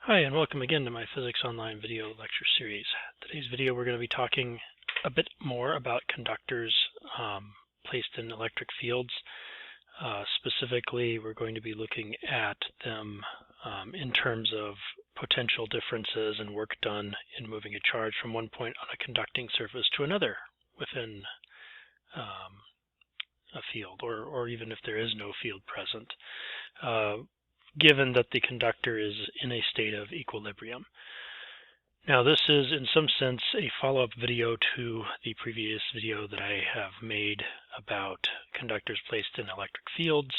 Hi, and welcome again to my Physics Online video lecture series. Today's video we're going to be talking a bit more about conductors placed in electric fields. Specifically, we're going to be looking at them in terms of potential differences and work done in moving a charge from one point on a conducting surface to another within a field, or even if there is no field present, given that the conductor is in a state of equilibrium. Now, this is in some sense a follow-up video to the previous video that I have made about conductors placed in electric fields.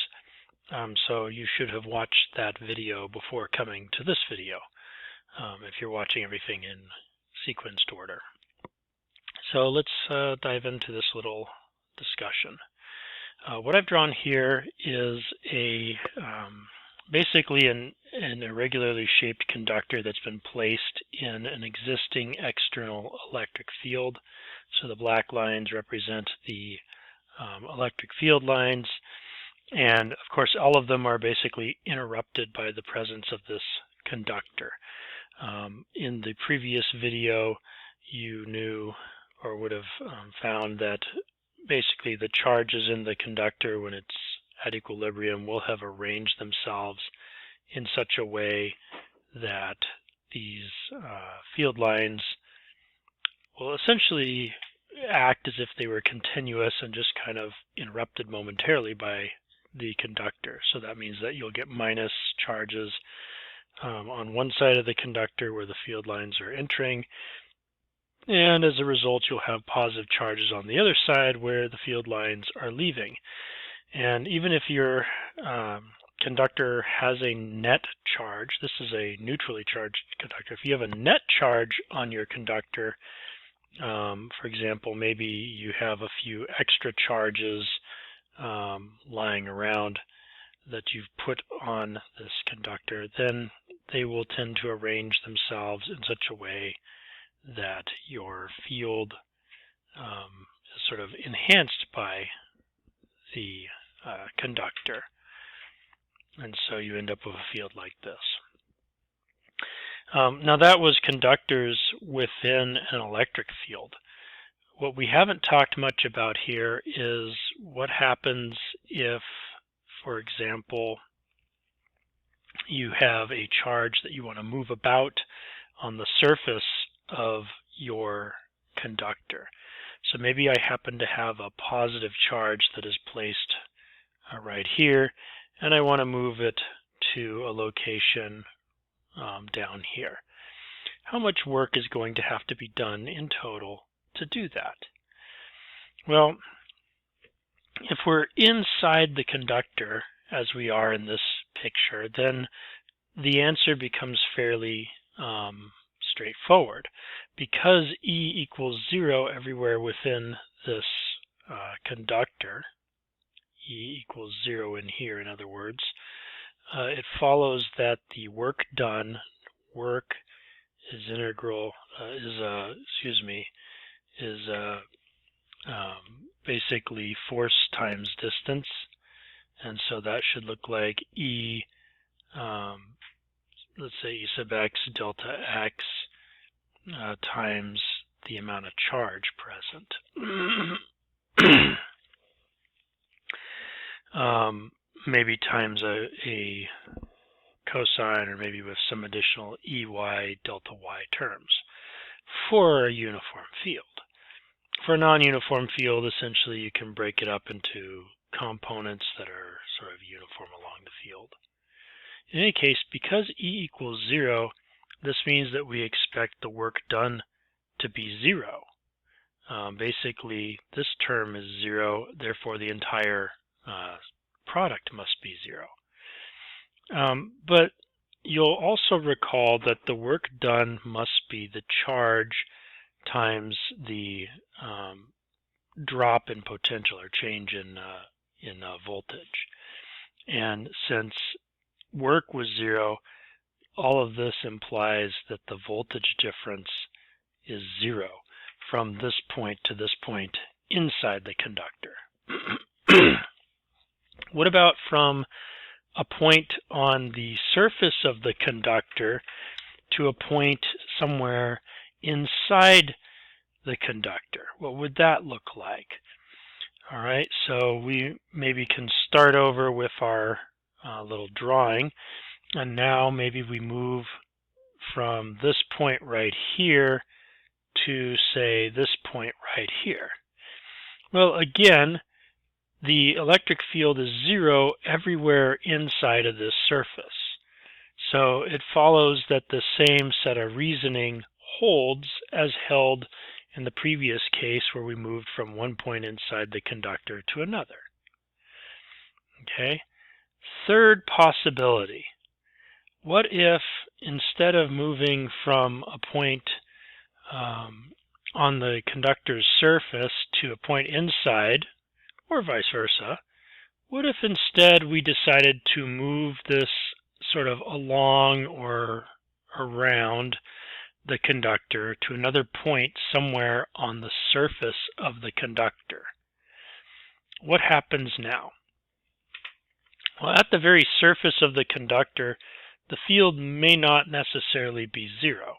So you should have watched that video before coming to this video, if you're watching everything in sequenced order. So let's dive into this little discussion. What I've drawn here is basically an irregularly shaped conductor that's been placed in an existing external electric field. So the black lines represent the electric field lines, and of course all of them are basically interrupted by the presence of this conductor. In the previous video, you knew or would have found that basically the charges in the conductor, when it's at equilibrium, will have arranged themselves in such a way that these field lines will essentially act as if they were continuous and just kind of interrupted momentarily by the conductor. So that means that you'll get minus charges on one side of the conductor where the field lines are entering, and as a result you'll have positive charges on the other side where the field lines are leaving. And even if your conductor has a net charge, this is a neutrally charged conductor. If you have a net charge on your conductor, for example, maybe you have a few extra charges lying around that you've put on this conductor, then they will tend to arrange themselves in such a way that your field is sort of enhanced by the conductor, and so you end up with a field like this. Now that was conductors within an electric field. What we haven't talked much about here is what happens if, for example, you have a charge that you want to move about on the surface of your conductor. So maybe I happen to have a positive charge that is placed right here, and I want to move it to a location down here. How much work is going to have to be done in total to do that? Well, if we're inside the conductor, as we are in this picture, then the answer becomes fairly straightforward. Because E equals 0 everywhere within this conductor, E equals 0 in here, in other words, it follows that the work done, work is integral, is basically force times distance, and so that should look like E, let's say E sub x delta x times the amount of charge present. Maybe times a cosine, or maybe with some additional EY delta y terms for a uniform field. For a non-uniform field, essentially you can break it up into components that are sort of uniform along the field. In any case, because E equals 0, this means that we expect the work done to be 0. Basically, this term is 0, therefore the entire product must be 0. But you'll also recall that the work done must be the charge times the drop in potential, or change in voltage. And since work was 0, all of this implies that the voltage difference is 0 from this point to this point inside the conductor. What about from a point on the surface of the conductor to a point somewhere inside the conductor. What would that look like? All right, so we maybe can start over with our little drawing, and now maybe we move from this point right here to, say, this point right here. Well, again, the electric field is 0 everywhere inside of this surface. So it follows that the same set of reasoning holds as held in the previous case where we moved from one point inside the conductor to another. Okay. Third possibility. What if instead of moving from a point on the conductor's surface to a point inside, or vice versa, what if instead we decided to move this sort of along or around the conductor to another point somewhere on the surface of the conductor? What happens now? Well, at the very surface of the conductor, the field may not necessarily be 0.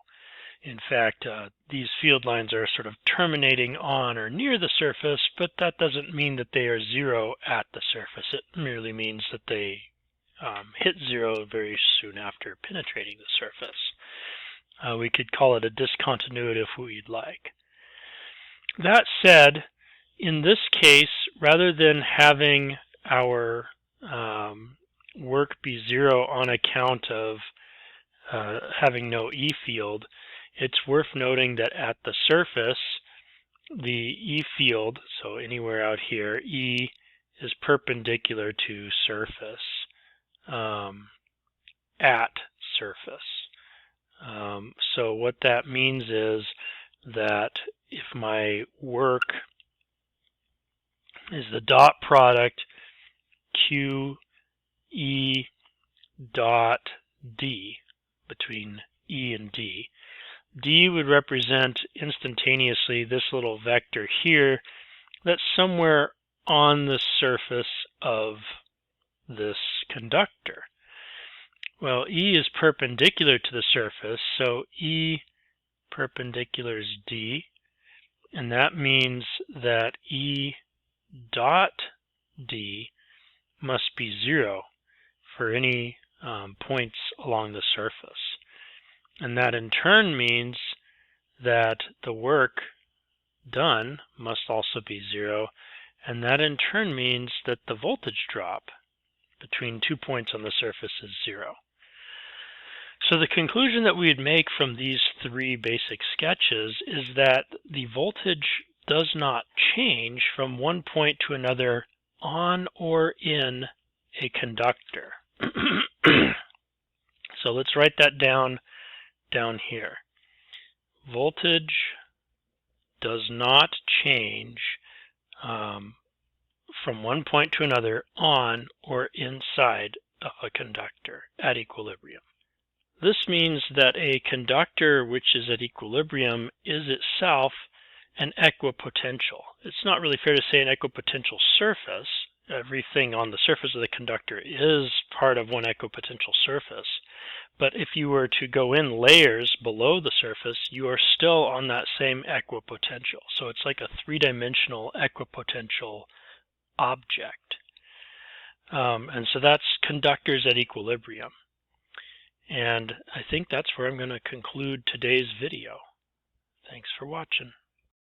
In fact, these field lines are sort of terminating on or near the surface, but that doesn't mean that they are 0 at the surface. It merely means that they hit 0 very soon after penetrating the surface. We could call it a discontinuity if we'd like. That said, in this case, rather than having our work be 0 on account of having no E field, it's worth noting that at the surface, the E field, so anywhere out here, E is perpendicular to surface, at surface. So what that means is that if my work is the dot product Q E dot D between E and D, D would represent instantaneously this little vector here that's somewhere on the surface of this conductor. Well, E is perpendicular to the surface, so E perpendicular is D, and that means that E dot D must be 0 for any points along the surface. And that in turn means that the work done must also be 0, and that in turn means that the voltage drop between 2 points on the surface is 0. So the conclusion that we'd make from these 3 basic sketches is that the voltage does not change from one point to another on or in a conductor. So let's write that down here. Voltage does not change from one point to another on or inside of a conductor at equilibrium. This means that a conductor which is at equilibrium is itself an equipotential. It's not really fair to say an equipotential surface. Everything on the surface of the conductor is part of one equipotential surface. But if you were to go in layers below the surface, you are still on that same equipotential. So it's like a three-dimensional equipotential object. And so that's conductors at equilibrium. And I think that's where I'm going to conclude today's video. Thanks for watching.